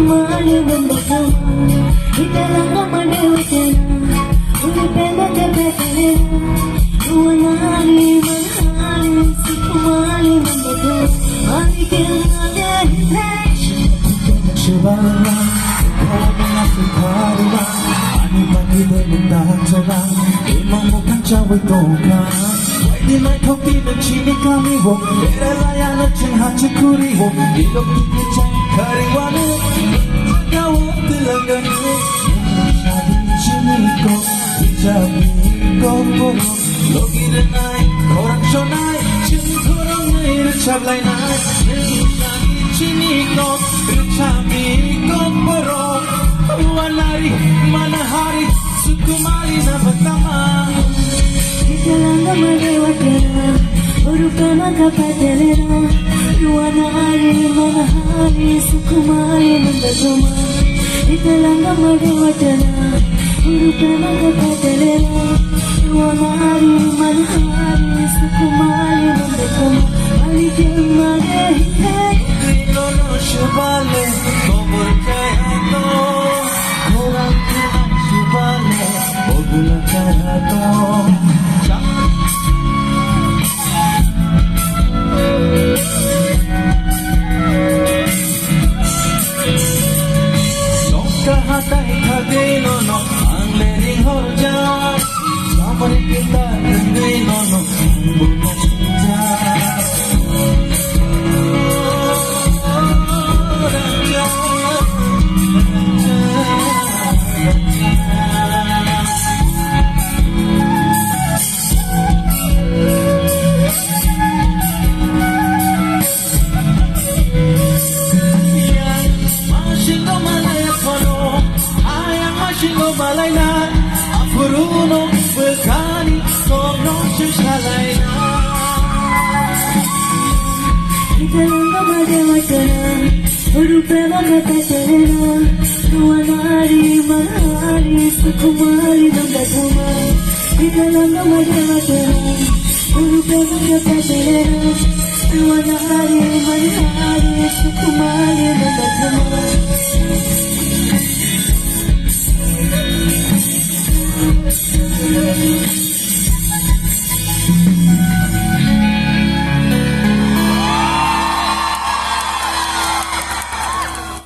sukumali nandagama Italanga madewatena Ulipenda tepetelena Uwanari manhari sukumali nandagama Alikilna Shubala, kami Afrikarila Ani pagkita mundahantala Imang mukhang chaway toka Di mai thoki na chini kami wo Erelaya na chingha chukuri wo Ilok tiki chay kariwani Gawo tilangani Shabi chini ko Hijabi ko koro Logi renai korang shonai Chini korang nair chablay nai Shabi chini ko Hijabi ko koro Wanari manahari Sukumari na batama Italanga madewatena Urupema kapatelena Ruwanari manahari sukumali nandagama Italanga madewatena Urupema kapatelena Ruwanari manahari sukumali nandagama Alikilna Dinono shubale Kobol kaya to Korang kaya shubale Ogula kaya to Kahatay kadino no ang lering horja Samari kita kadino no ang bukas kita Shingo balay na Apuruno Bulkani Sono Shushalay na Italanga madewatena Urupema kapatelena Ruwanari manahari sukumali nandagama Italanga madewatena Urupema kapatelena Ruwanari manahari sukumali